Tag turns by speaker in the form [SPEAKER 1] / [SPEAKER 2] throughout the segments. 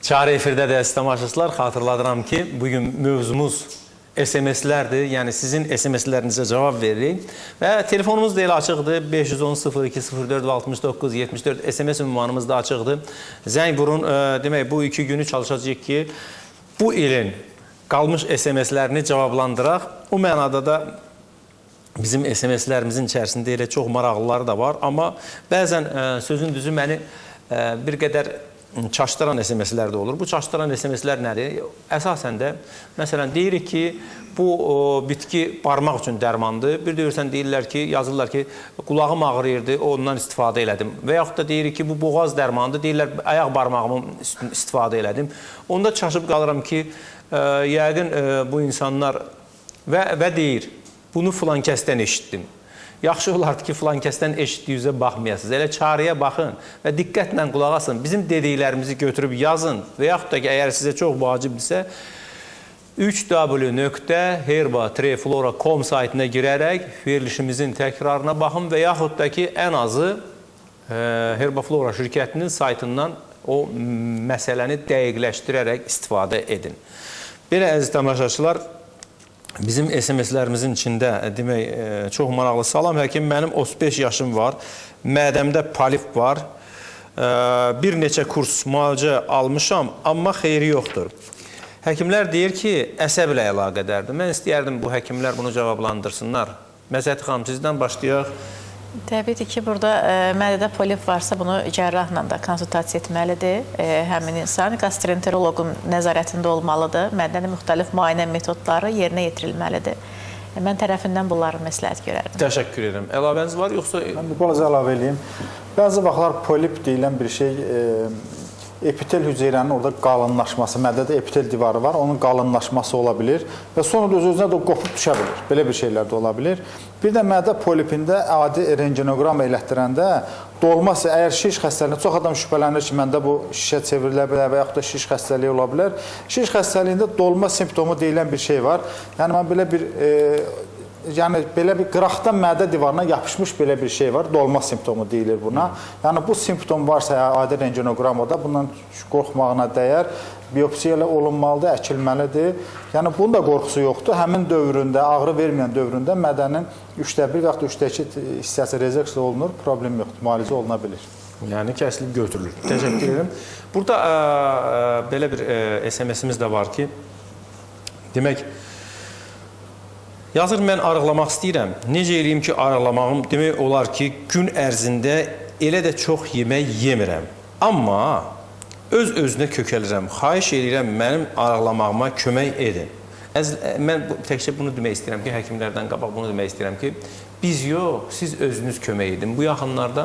[SPEAKER 1] Çağrı efirdə də tamaşaçılar, xatırladıram ki, bugün mövzumuz SMS-lərdir. Yəni sizin SMS-lərinizə cavab veririk. Və telefonumuz da elə açıqdır. 510-02-04-69-74 SMS ünvanımız da açıqdır. Zəng vurun. Demək, bu 2 günü çalışacağıq ki, bu ilin qalmış SMS-lərini cavablandıraq. O mənada da bizim SMS-lərimizin içərisində elə çox maraqlıları da var. Amma bəzən sözün düzü məni bir qədər çaşdıran SMS-lər də olur. Bu çaşdıran SMS-lər nədir? Əsasən də, məsələn, deyirik ki, bu bitki barmaq üçün dərmandır. Bir deyirsən, deyirlər ki, yazırlar ki, qulağım ağrıyırdı, ondan istifadə elədim. Və yaxud da deyirik ki, bu boğaz dərmandır, deyirlər, ayaq barmağımın istifadə elədim. Onda çaşıb qalıram ki, yəqin bu insanlar və deyir, bunu filan kəsdən eşitdim. Yaxşı olardı ki, filan kəsdən eşitdiyinizə baxmayasınız. Elə çağrıya baxın və diqqətlə qulaq asın. Bizim dediklərimizi götürüb yazın və yaxud da ki, əgər sizə çox vacibdirsə, www.herba-flora.com saytına girərək verilişimizin təkrarına baxın və yaxud da ki, ən azı Herba-Flora şirkətinin saytından o məsələni dəqiqləşdirərək istifadə edin. Belə, əziz tamaşaçılar, bizim SMS-lərimizin içində demək, çox maraqlı. Salam həkim, mənim 35 yaşım var, mədəmdə polip var, bir neçə kurs müalicə almışam, amma xeyri yoxdur. Həkimlər deyir ki, əsəblə əlaqədardır. Mən istəyərdim bu həkimlər bunu cavablandırsınlar. Məzəti xanım, sizdən başlayaq.
[SPEAKER 2] Təbii ki, burada mədədə polip varsa bunu cərrahla da konsultasiya etməlidir. Həmin insan gastroenteroloqun nəzarətində olmalıdır. Mədənin müxtəlif müayinə metodları yerinə yetirilməlidir. Mən tərəfindən bunları məsləhət görərdim.
[SPEAKER 1] Təşəkkür edirəm. Əlavəniz var, yoxsa?
[SPEAKER 3] Mən bir balaca əlavə edeyim. Bəzi vaxtlar polip deyilən bir şey epitel hüceyrənin orada qalınlaşması, mədədə epitel divarı var, onun qalınlaşması ola bilir və sonra da öz-özünə də qopub düşə bilir. Belə bir şeylər də ola bilir. Bir də mədə polipində adi rentgenoqram elətdirəndə dolması, əgər şiş xəstəliyində, çox adam şübhələnir ki, məndə bu şişə çevrilə bilər və yaxud da şiş xəstəliyi ola bilər. Şiş xəstəliyində dolma simptomu deyilən bir şey var. Yəni, mən belə bir qıraqdan mədə divarına yapışmış belə bir şey var. Dolma simptomu deyilir buna. Yəni, bu simptom varsa adi rentgenoqramada bundan qorxmağına dəyər. Biopsiya ilə olunmalıdır, əkilməlidir. Yəni, bunun da qorxusu yoxdur. Həmin dövründə, ağrı verməyən dövründə mədənin 3/1 və yaxud da 3/2 hissəsi rezeksiya olunur, problem yoxdur, müalicə oluna bilir.
[SPEAKER 1] Yəni, kəsilib götürülür. Təşəkkür edirəm. Burada belə bir SMS-imiz də var ki, demək, yazır, mən arıqlamaq istəyirəm. Necə eləyim ki, arıqlamağım demək olar ki, gün ərzində elə də çox yemək yemirəm. Amma öz-özünə kökəlirəm. Xahiş edirəm, mənim arıqlamağıma kömək edin. Mən təkcə bunu demək istəyirəm ki, həkimlərdən qabaq bunu demək istəyirəm ki, biz yox, siz özünüz kömək edin. Bu yaxınlarda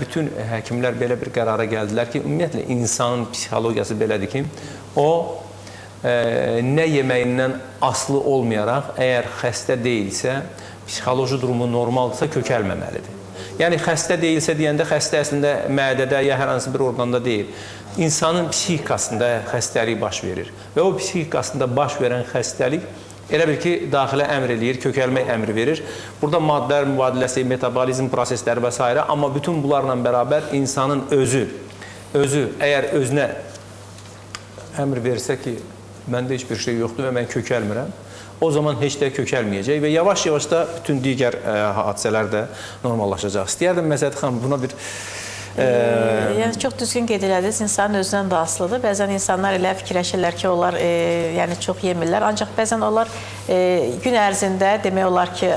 [SPEAKER 1] bütün həkimlər belə bir qərara gəldilər ki, ümumiyyətlə insanın psixologiyası belədir ki, o nə yeməyindən asılı olmayaraq, əgər xəstə deyilsə, psixoloji durumu normaldırsa kökəlməməlidir. Yəni, xəstə deyilsə deyəndə, xəstə əslində mədədə ya hər hansı bir orqanda deyil. İnsanın psixikasında xəstəlik baş verir. Və o psixikasında baş verən xəstəlik elə bir ki, daxilə əmr eləyir, kökəlmək əmri verir. Burada maddələr mübadiləsi, metabolizm prosesləri və s. Amma bütün bunlarla bərabər insanın özü əgər özünə əmr versə ki, məndə heç bir şey yoxdur və mən kökəlmirəm, o zaman heç də kökəlməyəcək və yavaş-yavaş da bütün digər hadisələr də normallaşacaq. İstəyərdim, Məzəti xanım, buna bir...
[SPEAKER 2] Yəni, çox düzgün qeyd elədiniz, insanın özündən də asılıdır. Bəzən insanlar elə fikirləşirlər ki, onlar çox yemirlər. Ancaq bəzən onlar gün ərzində demək olar ki,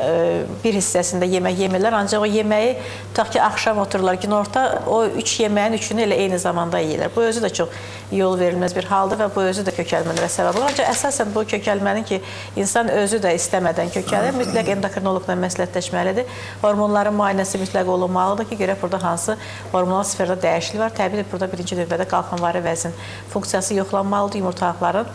[SPEAKER 2] bir hissəsində yemək yemirlər. Ancaq o yeməyi, tutaq ki, axşam otururlar, günorta o 3 yeməyin 3-ünü elə eyni zamanda yeyirlər. Bu özü də çox yol verilməz bir haldır və bu özü də kökəlmələrə səbəb olur. Ancaq əsasən bu kökəlmənin ki, insan özü də istəmədən kökəlir, mütləq endokrinoloqla məsləhətləşməlidir. Hormonların müayinəsi mütləq olunmalıdır ki, görək burada hansı hormonal sferdə dəyişiklik var. Təbii ki, burada birinci növbədə qalxanvari vəzin funksiyası yoxlanmalıdır yumurtaqların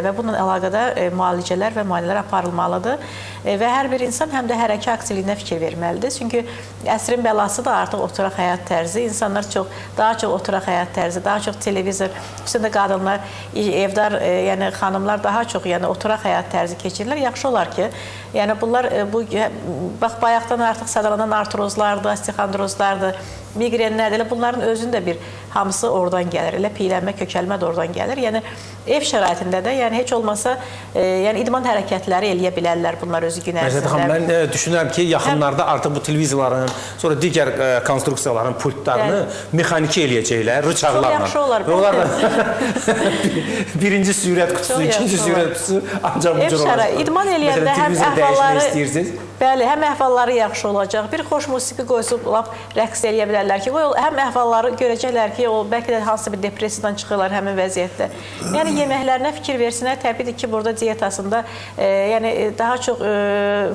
[SPEAKER 2] və bununla əlaqədar müalicələr və müayinələr aparılmalıdır. Və hər bir insan həm də hərəkə aktivliyinə fikir verməlidir. Çünki əsrin bəlası da artıq oturaq həyat tərzi. İnsanlar daha çox oturaq həyat tərzi, daha çox televizor, xüsusən də qadınlar, evdar, yəni xanımlar daha çox oturaq həyat tərzi keçirirlər. Yaxşı olar ki, yəni bunlar, bax, bayaqdan artıq sadalanan artrozlardır, osteoxondrozlardır, migrenlər, elə bunların özünün də bir hamısı oradan gəlir. Elə piylənmə, kökəlmə də oradan gəlir. Yəni ev şəraitində də, yəni heç olmasa yəni idman hərəkətləri eləyə bilərlər bunlar özü gün ərzində.
[SPEAKER 1] Məsələn, mən düşünürəm ki, yaxınlarda artıq bu televizorların, sonra digər konstruksiyaların pultlarını mexaniki eləyəcəklər, rıçaqlarla.
[SPEAKER 2] Çox yaxşı olar.
[SPEAKER 1] Və onlar da birinci sürət qutusu, ikinci sürət qutusu ancaq bu cür olacaq.
[SPEAKER 2] İdman eləyəndə həm əhvalları, bəli, həm əhvalları yaxşı olacaq. Bir xoş musiqi qoyub lap rəqs eləyə bilərlər ki, həm əhvalları görəcəklər ki, o bəlkə də hansısa bir depressiyadan çıxırlar həmin vəziyyətdə. Yəni yeməklərinə fikir versinlər. Təbiidir ki, burada dietasında yəni daha çox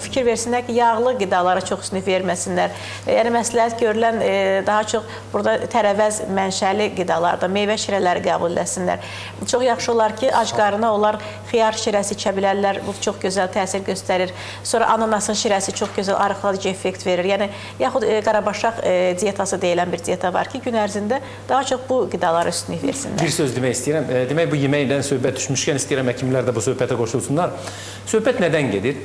[SPEAKER 2] fikir versinlər ki, yağlı qidalara çox üstünlük verməsinlər. Yəni məsləhət görülən daha çox burada tərəvəz mənşəli qidalarda meyvə şirələri qəbul etsinlər. Çox yaxşı olar ki, ac qarına onlar xiyar şirəsi içə bilərlər. Bu çox gözəl təsir göstərir. Sonra ananasın şirəsi çox gözəl arıqladıcı effekt verir. Yəni yaxud qarabaşaq dietası deyilən bir dieta var ki, gün ərzində daha çox bu qidalara üstünlük versinlər.
[SPEAKER 1] Bir söz demək istəyirəm. Demək bu yeməkdən söhbət düşmüşkən istəyirəm həkimlər də bu söhbətə qoşulsunlar. Söhbət nədən gedir?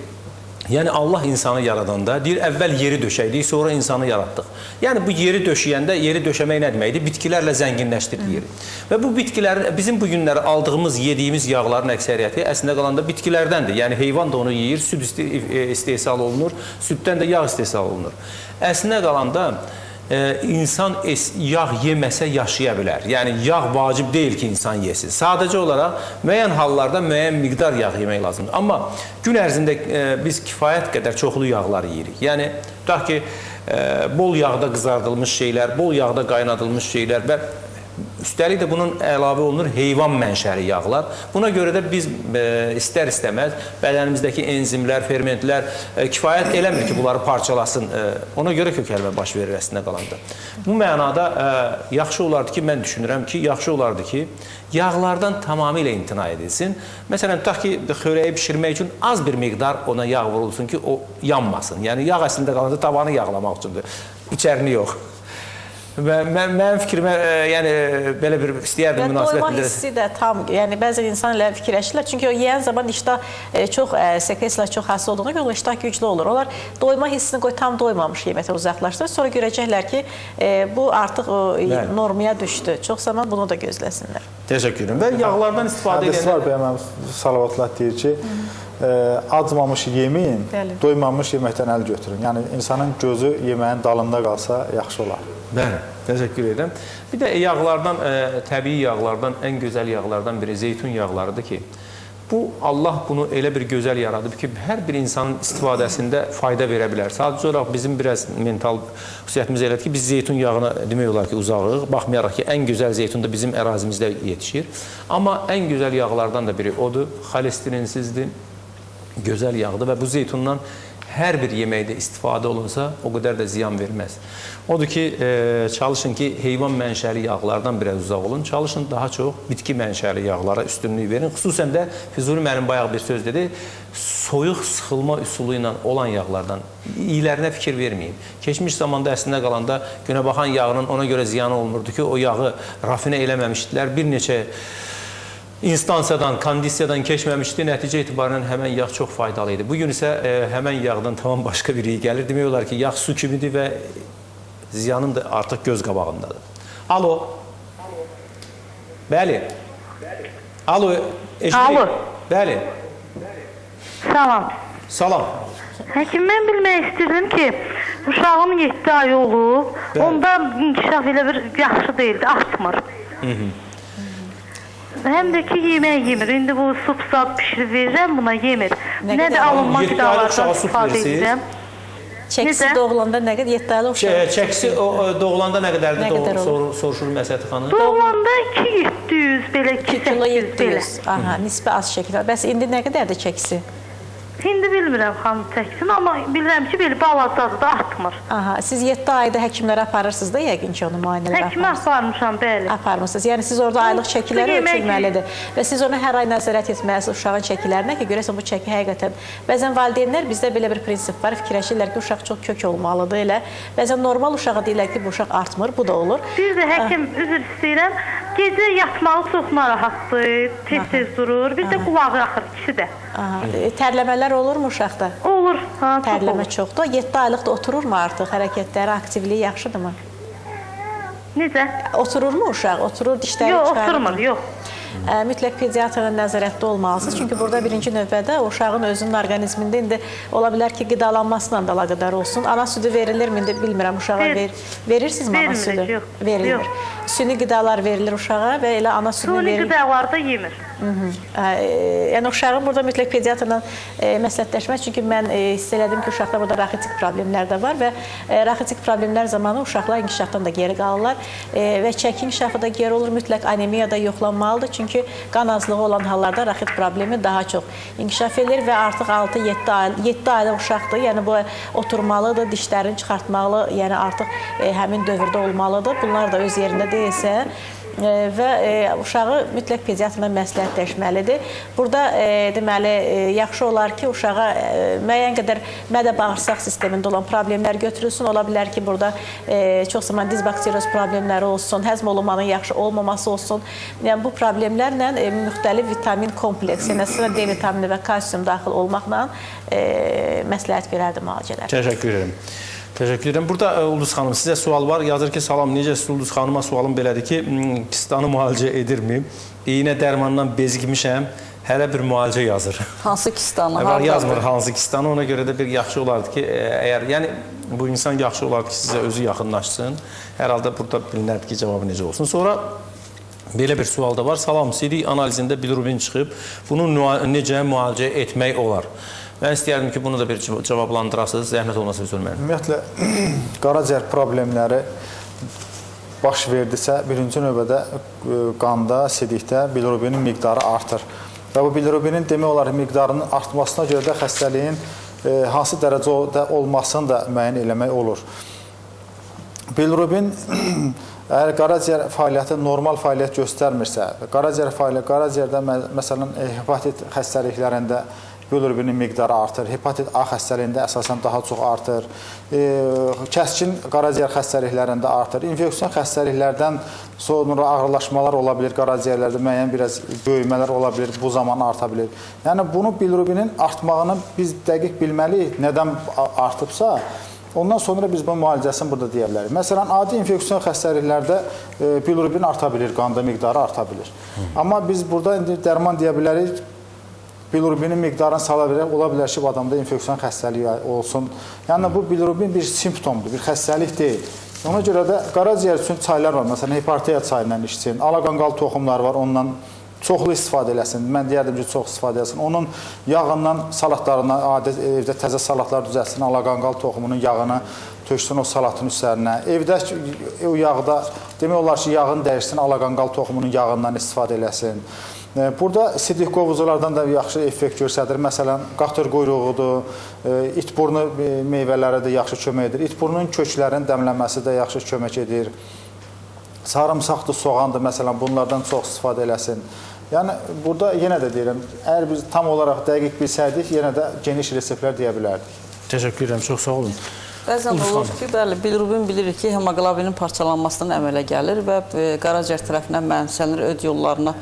[SPEAKER 1] Yəni Allah insanı yaradanda deyir, əvvəl yeri döşəkdik, sonra insanı yaratdıq. Yəni bu yeri döşəyəndə, yeri döşəmək nə deməkdir? Bitkilərlə zənginləşdirdik. Və bu bitkilər, bizim bu günləri aldığımız, yediyimiz yağların əksəriyyəti əslində qalanda bitkilərdəndir. Yəni heyvan da onu yeyir, süd istehsal olunur, süddən də yağ istehsal olunur. Əslində qalanda insan yağ yeməsə yaşaya bilər. Yəni yağ vacib deyil ki, insan yesin. Sadəcə olaraq müəyyən hallarda müəyyən miqdar yağ yemək lazımdır. Amma gün ərzində biz kifayət qədər çoxlu yağlar yeyirik. Yəni tutaq ki, bol yağda qızardılmış şeylər, bol yağda qaynadılmış şeylər və üstəlik də bunun əlavə olunur heyvan mənşəli yağlar. Buna görə də biz istər-istəməz bədənimizdəki enzimlər, fermentlər kifayət eləmir ki, bunları parçalasın. Ona görə kökəlmə baş verir əslində qalanda. Bu mənada yaxşı olardı ki, mən düşünürəm ki, yaxşı olardı ki, yağlardan tamamilə imtina edilsin. Məsələn, tutaq ki, xörəyi bişirmək üçün az bir miqdar ona yağ vurulsun ki, o yanmasın. Yəni, yağ əslində qalanda tavanı yağlamaq üçündür, içərini yox. Və mənim fikrimə, yəni belə bir istəyərdim münasibət
[SPEAKER 2] bildirəm. Doyma hissi də tam, yəni bəzən insan ilə fikirləşirlər. Çünki o yeyən zaman iştah çox sekreslər çox hassas olduğuna görə o iştah güclü olur. Onlar doyma hissini tam doymamış yeməkdən uzaqlaşdırır. Sonra görəcəklər ki, bu artıq o normaya düşdü. Çox zaman bunu da gözləsinlər.
[SPEAKER 1] Təşəkkür edirəm. Və yağlardan istifadə edəndə...
[SPEAKER 3] Hədis var, bəyəm, Salavatullah deyir ki, acmamış yeməyin, doymamış yeməkdən əl götürün. Yəni, insanın gözü yeməyin dalında qalsa yaxşı olar.
[SPEAKER 1] Bəli, təşəkkür edirəm. Bir də yağlardan, təbii yağlardan, ən gözəl yağlardan biri zeytun yağlarıdır ki, bu Allah bunu elə bir gözəl yaradıb ki, hər bir insanın istifadəsində fayda verə bilər. Sadəcə olaraq bizim biraz mental xüsusiyyətimiz elədir ki, biz zeytun yağına demək olar ki, uzağıq. Baxmayaraq ki, ən gözəl zeytun da bizim ərazimizdə yetişir. Amma ən gözəl yağlardan da biri odur, xolesterininsizdir, gözəl yağdır və bu zeytundan hər bir yeməkdə istifadə olunsa, o qədər də ziyan verməz. Odur ki, çalışın ki, heyvan mənşəli yağlardan biraz uzaq olun. Çalışın daha çox bitki mənşəli yağlara üstünlük verin. Xüsusən də Füzuli müəllim bayaq bir söz dedi, soyuq sıxılma üsulu ilə olan yağlardan iyilərinə fikir verməyin. Keçmiş zamanda əslində qalanda günəbaxan yağının ona görə ziyanı olmurdu ki, o yağı rafinə eləməmişdilər. Bir neçə instansiyadan, kondisiyadan keçməmişdi, nəticə etibarən həmən yağ çox faydalı idi. Bugün isə həmən yağdan tamam başqa bir iyi gəlir. Demək olar ki, yağ su kimidir və ziyanın da artıq göz qabağındadır. Alo. Bəli. Alo.
[SPEAKER 4] Alo.
[SPEAKER 1] Bəli.
[SPEAKER 4] Salam.
[SPEAKER 1] Salam.
[SPEAKER 4] Həkim, mən bilmək istəyirdim ki, uşağım 7 ay olub, onda inkişaf elə bir yaxşı deyildi, artmır. Həm də ki, yemək yemir. İndi bu sup-sap pişirib verirəm, buna yemir. Nə də alınma qidalardan istifadə edəcəm.
[SPEAKER 2] Çəkisi doğulanda nə qədər? 7 aylı uşaq.
[SPEAKER 1] Çəkisi doğulanda nə qədərdir? Soruşur Məsəti xanım.
[SPEAKER 4] Doğulanda 2-700, belə 2-800 belə.
[SPEAKER 2] Aha, nisbə az şəkildə. Bəs indi nə qədərdir çəkisi?
[SPEAKER 4] İndi bilmirəm xanım çəksin, amma bilirəm ki, belə balacadır da artmır.
[SPEAKER 2] Aha, siz 7 ayda həkimlərə aparırsınız da yəqin ki, onu müayinələrə
[SPEAKER 4] Həkimə aparmışam, bəli.
[SPEAKER 2] Aparmışsınız. Yəni siz orada aylıq çəkiləri ölçülməlidir. Və siz onu hər ay nəzarət etməlisiniz uşağın çəkilərinə ki, görəsən bu çəki həqiqətən. Bəzən valideynlər bizdə belə bir prinsip var, fikirləşirlər ki, uşaq çox kök olmalıdır elə. Bəzən normal uşağa deyirlər ki, bu uşaq artmır, bu da olur.
[SPEAKER 4] Bir də həkim, üzr istəyirəm, gecə yatmağı çox narahatdır, tez-tez durur, bir də qulağı axır, ikisi də.
[SPEAKER 2] Tərləmələr olurmu uşaqda?
[SPEAKER 4] Olur,
[SPEAKER 2] Tərləmə çoxdur. 7 aylıqda otururmu artıq? Hərəkətləri, aktivliyi yaxşıdırmı?
[SPEAKER 4] Necə?
[SPEAKER 2] Otururmu uşaq? Oturur, dişləri
[SPEAKER 4] Yox,
[SPEAKER 2] çıxarır.
[SPEAKER 4] oturmur, yox.
[SPEAKER 2] Mütləq pediatrın nəzarətdə olmalısınız. Çünki burada birinci növbədə uşağın özünün orqanizmində indi ola bilər ki, qidalanmasıyla da əlaqədar olsun. Ana südü verilirmi? İndi bilmirəm uşağa verirsinizmi ana südü?
[SPEAKER 4] Yox.
[SPEAKER 2] Verilir.
[SPEAKER 4] Yox.
[SPEAKER 2] Süni qidalar verilir uşağa və elə ana südü
[SPEAKER 4] Suni
[SPEAKER 2] verilir.
[SPEAKER 4] qidaları da yemir.
[SPEAKER 2] Yəni uşağın burada mütləq pediatrla məsləhətləşmək. Çünki mən hiss elədim ki, uşaqda burada raxitik problemlər də var və raxitik problemlər zamanı uşaqlar inkişafdan da geri qalırlar və çəki inkişafı da geri olur. Mütləq anemiya da yoxlanmalıdır. Çünki qan azlığı olan hallarda raxit problemi daha çox inkişaf edir və artıq 6-7 ayda uşaqdır. Yəni bu oturmalıdır, dişlərini çıxartmalı, yəni artıq həmin dövrdə olmalıdır. Bunlar da öz yerində deyilsə və uşağı mütləq pediatrla məsləhətləşməlidir. Burada deməli yaxşı olar ki, uşağa müəyyən qədər mədə-bağırsaq sistemində olan problemlər götürülsün. Ola bilər ki, burada çox zaman disbakterioz problemləri olsun, həzm olunmanın yaxşı olmaması olsun. Yəni bu problemlərlə müxtəlif vitamin kompleksi, məsələn D vitamini və kalsium daxil olmaqla məsləhət verərdi müalicələr.
[SPEAKER 1] Təşəkkür edirəm. Təşəkkür edirəm. Burada Ulduz xanım sizə sual var. Yazır ki, salam, necəsiz Ulduz xanıma sualım belədir ki, kistanı müalicə edirmi? İynə dərmandan bezikmişəm, hələ bir müalicə yazır.
[SPEAKER 5] Hansı kistanı?
[SPEAKER 1] Yazmır hansı kistanı, ona görə də bir yaxşı olardı ki, əgər, yəni bu insan yaxşı olardı ki, sizə özü yaxınlaşsın. Hər halda burada bilinərdi ki, cavabı necə olsun. Sonra belə bir sual da var. Salam, sidik analizində bilirubin çıxıb, bunu necə müalicə etmək olar? Mən istəyərdim ki, bunu da bir cavablandırasınız, zəhmət olmasa bir mənə.
[SPEAKER 3] Ümumiyyətlə, qaraciyər problemləri baş verdisə, birinci növbədə qanda, sidikdə bilirubinin miqdarı artır. Və bu bilirubinin demək olar miqdarının artmasına görə də xəstəliyin hansı dərəcədə olmasını da müəyyən eləmək olur. Bilirubin əgər qaraciyər fəaliyyəti normal fəaliyyət göstərmirsə, qaraciyərdə məsələn hepatit xəstəliklərində bilirubinin miqdarı artır, hepatit A xəstəliyində əsasən daha çox artır, kəskin qaraciyər xəstəliklərində artır, infeksiyon xəstəliklərdən sonra ağırlaşmalar ola bilir, qaraciyərlərdə müəyyən biraz böyümələr ola bilir, bu zaman arta bilir. Yəni bunu bilirubinin artmağını biz dəqiq bilməliyik, nədən artıbsa, ondan sonra biz bu müalicəsini burada deyə bilərik. Məsələn, adi infeksiyon xəstəliklərdə bilirubin arta bilir, qanda miqdarı arta bilir. Amma biz burada indi dərman deyə bilərik, bilirubinin miqdarını sala bilərək, ola bilər ki, bu adamda infeksiyon xəstəliyi olsun. Yəni, bu bilirubin bir simptomdur, bir xəstəlik deyil. Ona görə də qaraciyər üçün çaylar var. Məsələn, hipartiya çayından içsin, alaqanqal toxumları var, ondan çoxlu istifadə eləsin. Mən deyərdim ki, çox istifadə eləsin. Onun yağından salatlarına, evdə təzə salatlar düzəlsin, alaqanqal toxumunun yağını töksün o salatın üzərinə. Evdə o yağda, demək olar ki, yağını dəyişsin, alaqanqal toxumunun yağından istifadə eləsin. Burada sidik qovuculardan da yaxşı effekt göstərir. Məsələn, qatır quyruğudur, itburnu meyvələri də yaxşı kömək edir. İtburnun köklərinin dəmlənməsi də yaxşı kömək edir. Sarımsaqdır, soğandır, məsələn, bunlardan çox istifadə eləsin. Yəni, burada yenə də deyirəm, əgər biz tam olaraq dəqiq bilsəydik, yenə də geniş reseptlər deyə bilərdik.
[SPEAKER 1] Təşəkkür edirəm, çox sağ olun.
[SPEAKER 5] Bəzən olur ki, bəli, bilirubin bilirik ki, hemoqlobinin parçalanmasından əmələ gəlir və qaraciyər tərəfindən mənimsənir, öd yollarına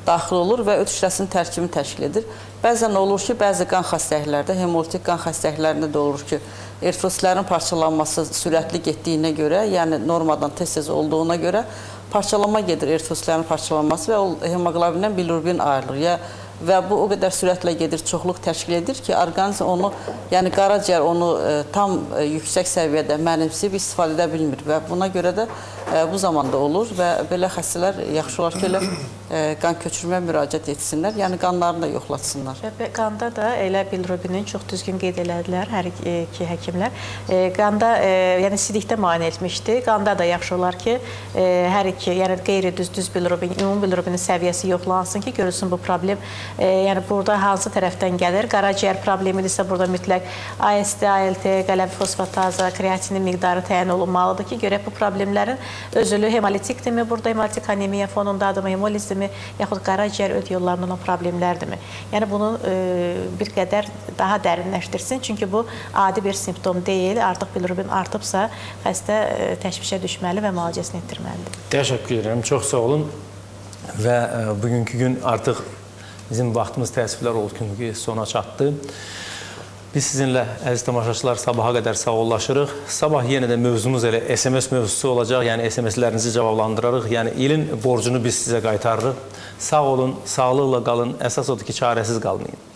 [SPEAKER 5] daxil olur və öd hücrəsinin tərkibini təşkil edir. Bəzən olur ki, bəzi qan xəstəliklərdə, hemolitik qan xəstəliklərində də olur ki, eritrositlərin parçalanması sürətli getdiyinə görə, yəni normadan tez-tez olduğuna görə parçalama gedir, eritrositlərin parçalanması və o hemoqlobindən bilirubin ayrılır. Və bu o qədər sürətlə gedir, çoxluq təşkil edir ki, orqanizm onu, yəni qaraciyər onu tam yüksək səviyyədə mənimsəyib istifadə edə bilmir və buna görə də bu zamanda olur və belə xəstələr yaxşı olar ki, elə qan köçürməyə müraciət etsinlər, yəni qanlarını da yoxlatsınlar.
[SPEAKER 2] Qanda da elə bilirubinin çox düzgün qeyd elədilər hər iki həkimlər. Qanda, yəni sidikdə müayinə etmişdi. Qanda da yaxşı olar ki, hər iki, yəni qeyri-düz bilirubin, ümumi bilirubinin səviyyəsi yoxlansın ki, görülsün bu problem. Yəni burada hansı tərəfdən gəlir? Qaraciyər problemidirsə burada mütləq AST, ALT, qələmi fosfataza, kreatinin miqdarı təyin olunmalıdır ki, görək bu problemlərin özülü hemolitikdirmi, burada hemolitik anemiya fonundadırmı, hemolizdimi, yaxud qaraciyər öd yollarında olan problemlərdirmi? Yəni bunu bir qədər daha dərinləşdirsin, çünki bu adi bir simptom deyil, artıq bilirubin artıbsa xəstə təşvişə düşməli və müalicəsini etdirməlidir.
[SPEAKER 1] Təşəkkür edirəm, çox sağ olun və bugünkü gün artıq bizim vaxtımız təəssüflər olsun ki, sona çatdı. Biz sizinlə, əziz tamaşaçılar, sabaha qədər sağollaşırıq. Sabah yenə də mövzumuz elə SMS mövzusu olacaq. Yəni SMS-lərinizi cavablandırarıq. Yəni ilin borcunu biz sizə qaytarırıq. Sağ olun, sağlıqla qalın. Əsas odur ki, çarəsiz qalmayın.